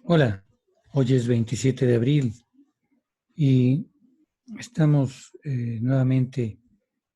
Hola, hoy es 27 de abril y estamos nuevamente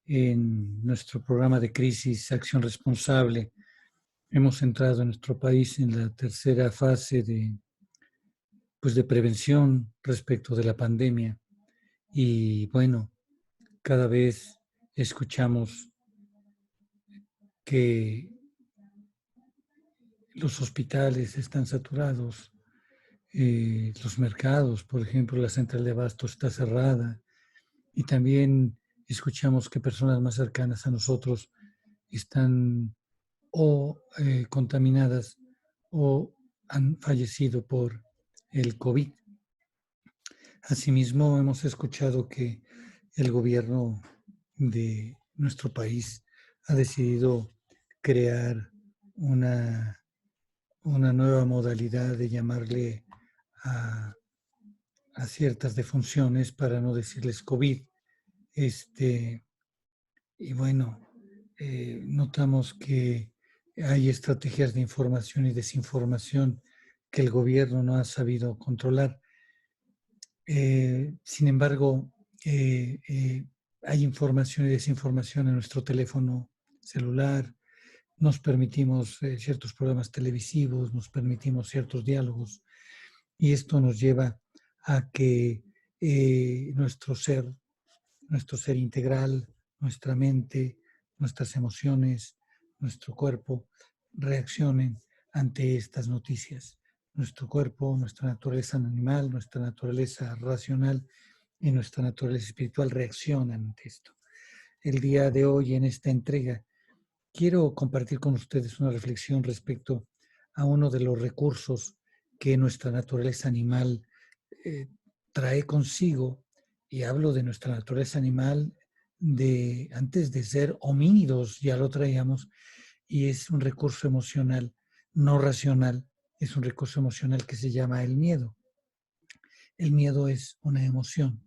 en nuestro programa de crisis Acción Responsable. Hemos entrado en nuestro país en la tercera fase de prevención respecto de la pandemia y bueno, cada vez escuchamos que los hospitales están saturados, los mercados, por ejemplo, la central de abasto está cerrada. Y también escuchamos que personas más cercanas a nosotros están contaminadas o han fallecido por el COVID. Asimismo, hemos escuchado que el gobierno de nuestro país ha decidido crear una, una nueva modalidad de llamarle a, a ciertas defunciones para no decirles COVID. Este, Y bueno, notamos que hay estrategias de información y desinformación que el gobierno no ha sabido controlar. Sin embargo, hay información y desinformación en nuestro teléfono celular, nos permitimos ciertos programas televisivos, nos permitimos ciertos diálogos y esto nos lleva a que nuestro ser integral, nuestra mente, nuestras emociones, nuestro cuerpo reaccionen ante estas noticias. Nuestro cuerpo, nuestra naturaleza animal, nuestra naturaleza racional y nuestra naturaleza espiritual reaccionan ante esto. El día de hoy, en esta entrega, quiero compartir con ustedes una reflexión respecto a uno de los recursos que nuestra naturaleza animal eh, trae consigo, y hablo de nuestra naturaleza animal de antes de ser homínidos, ya lo traíamos, y es un recurso emocional no racional, es un recurso emocional que se llama el miedo. El miedo es una emoción.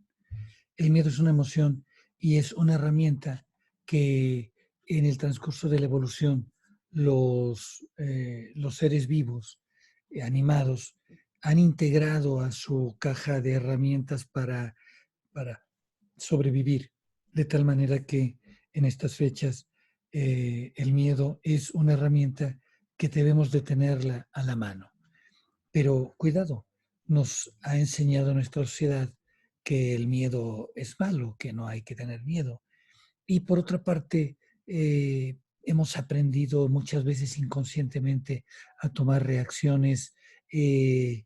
El miedo es una emoción y es una herramienta que en el transcurso de la evolución los seres vivos, animados, han integrado a su caja de herramientas para sobrevivir, de tal manera que en estas fechas el miedo es una herramienta que debemos de tenerla a la mano. Pero cuidado, nos ha enseñado nuestra sociedad que el miedo es malo, que no hay que tener miedo. Y por otra parte, hemos aprendido muchas veces inconscientemente a tomar reacciones eh,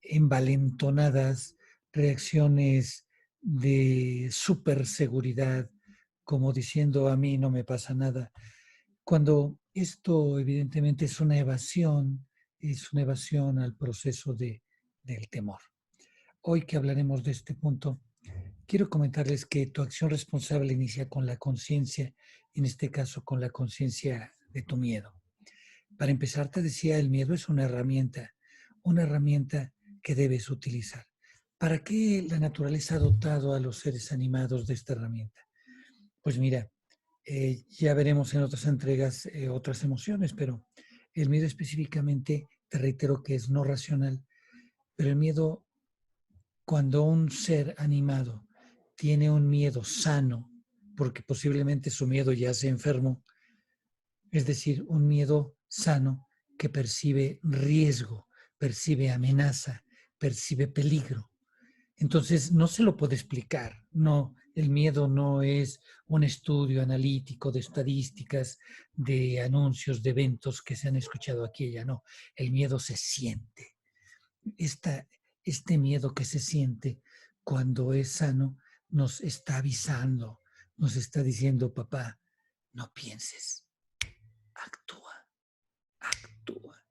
envalentonadas, reacciones de superseguridad, como diciendo a mí no me pasa nada, cuando esto evidentemente es una evasión al proceso del temor. Hoy que hablaremos de este punto, quiero comentarles que tu acción responsable inicia con la conciencia, en este caso con la conciencia de tu miedo. Para empezar, te decía, el miedo es una herramienta que debes utilizar. ¿Para qué la naturaleza ha dotado a los seres animados de esta herramienta? Pues mira, ya veremos en otras entregas otras emociones, pero el miedo específicamente, te reitero que es no racional, pero el miedo, cuando un ser animado tiene un miedo sano, porque posiblemente su miedo ya se enfermó, es decir, un miedo sano que percibe riesgo, percibe amenaza, percibe peligro. Entonces, no se lo puede explicar. No, el miedo no es un estudio analítico de estadísticas, de anuncios, de eventos que se han escuchado aquí y allá. No, el miedo se siente. Esta, este miedo que se siente cuando es sano nos está avisando, nos está diciendo, papá, no pienses, actúa, actúa.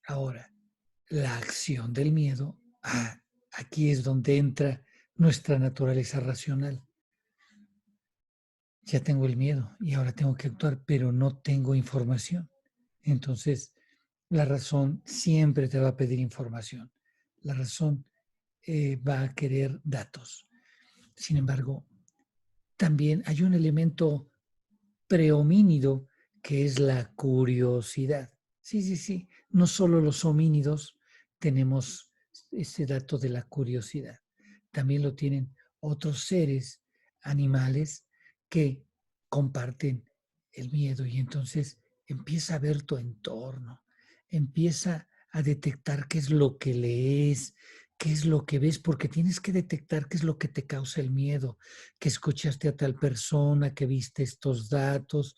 Ahora, la acción del miedo, aquí es donde entra nuestra naturaleza racional. Ya tengo el miedo y ahora tengo que actuar, pero no tengo información. Entonces, la razón siempre te va a pedir información. La razón va a querer datos. Sin embargo, también hay un elemento prehomínido que es la curiosidad. Sí, sí, sí. No solo los homínidos tenemos ese dato de la curiosidad. También lo tienen otros seres animales que comparten el miedo y entonces empieza a ver tu entorno, empieza a detectar qué es lo que lees, qué es lo que ves, porque tienes que detectar qué es lo que te causa el miedo, que escuchaste a tal persona, que viste estos datos.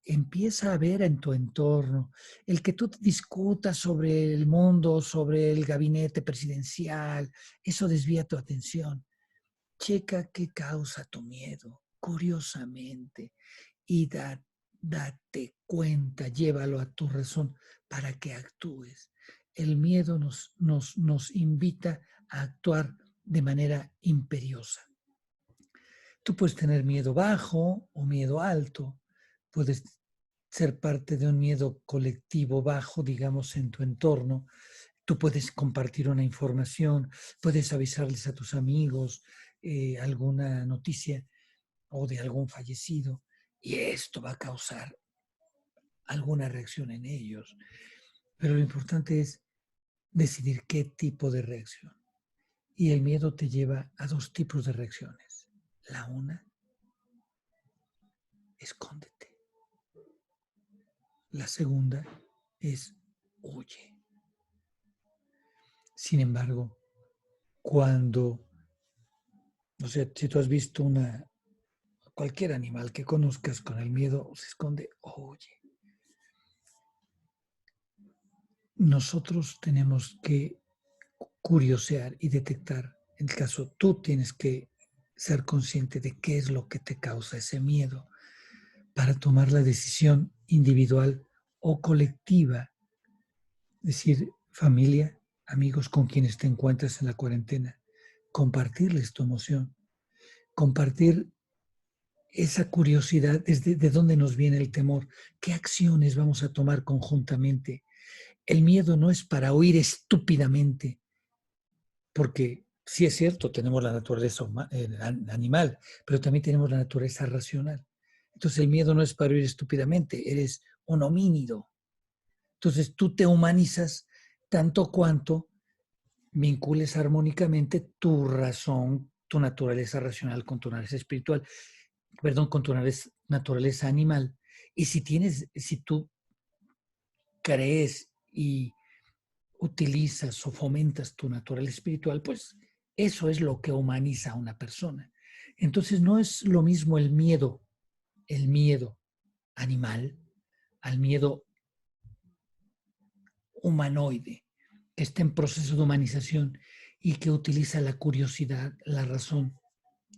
Empieza a ver en tu entorno. El que tú discutas sobre el mundo, sobre el gabinete presidencial, eso desvía tu atención. Checa qué causa tu miedo, curiosamente, y date cuenta, llévalo a tu razón para que actúes. El miedo nos invita a actuar de manera imperiosa. Tú puedes tener miedo bajo o miedo alto, puedes ser parte de un miedo colectivo bajo, digamos, en tu entorno. Tú puedes compartir una información, puedes avisarles a tus amigos alguna noticia o de algún fallecido y esto va a causar alguna reacción en ellos. Pero lo importante es decidir qué tipo de reacción. Y el miedo te lleva a dos tipos de reacciones. La una, escóndete. La segunda es huye. Sin embargo, cuando, o sea, si tú has visto cualquier animal que conozcas con el miedo, se esconde, huye. Nosotros tenemos que curiosear y detectar. En el caso, tú tienes que ser consciente de qué es lo que te causa ese miedo para tomar la decisión individual o colectiva. Es decir, familia, amigos con quienes te encuentras en la cuarentena, compartirles tu emoción, compartir esa curiosidad desde de dónde nos viene el temor, qué acciones vamos a tomar conjuntamente. El miedo no es para huir estúpidamente, porque sí es cierto, tenemos la naturaleza animal, pero también tenemos la naturaleza racional. Entonces el miedo no es para huir estúpidamente, eres un homínido. Entonces tú te humanizas tanto cuanto vincules armónicamente tu razón, tu naturaleza racional con tu naturaleza espiritual, perdón, con tu naturaleza animal. Y si tú crees y utilizas o fomentas tu naturaleza espiritual, pues eso es lo que humaniza a una persona. Entonces no es lo mismo el miedo animal, al miedo humanoide, que está en proceso de humanización y que utiliza la curiosidad, la razón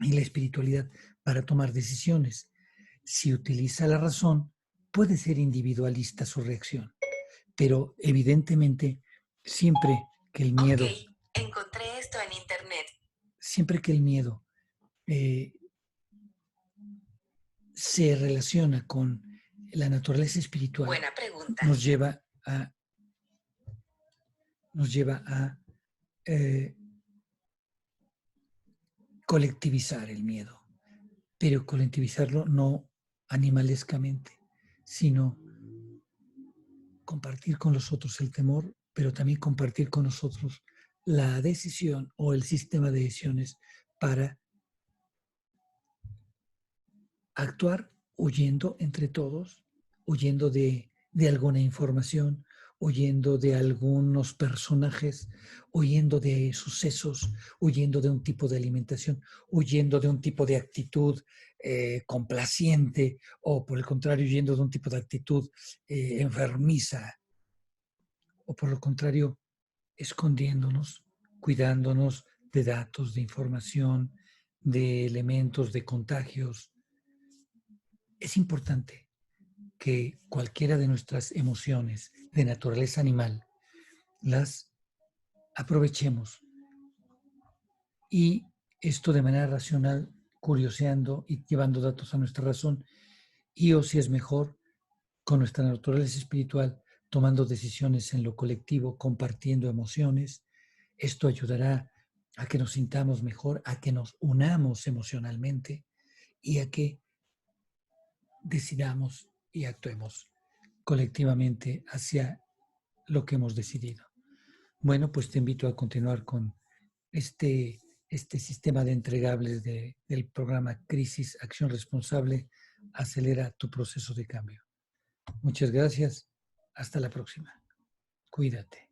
y la espiritualidad para tomar decisiones. Si utiliza la razón, puede ser individualista su reacción, pero evidentemente siempre que el miedo... Ok, encontré esto en internet. Siempre que el miedo eh, se relaciona con la naturaleza espiritual, Buena pregunta. nos lleva a, nos lleva a eh, colectivizar el miedo, pero colectivizarlo no animalescamente, sino compartir con los otros el temor, pero también compartir con nosotros la decisión o el sistema de decisiones para actuar huyendo entre todos, huyendo de alguna información, huyendo de algunos personajes, huyendo de sucesos, huyendo de un tipo de alimentación, huyendo de un tipo de actitud complaciente o por el contrario, huyendo de un tipo de actitud enfermiza o por lo contrario, escondiéndonos, cuidándonos de datos, de información, de elementos, de contagios. Es importante que cualquiera de nuestras emociones de naturaleza animal las aprovechemos y esto de manera racional, curioseando y llevando datos a nuestra razón y o si es mejor con nuestra naturaleza espiritual, tomando decisiones en lo colectivo, compartiendo emociones. Esto ayudará a que nos sintamos mejor, a que nos unamos emocionalmente y a que decidamos y actuemos colectivamente hacia lo que hemos decidido. Bueno, pues te invito a continuar con este sistema de entregables del programa Crisis Acción Responsable. Acelera tu proceso de cambio. Muchas gracias. Hasta la próxima. Cuídate.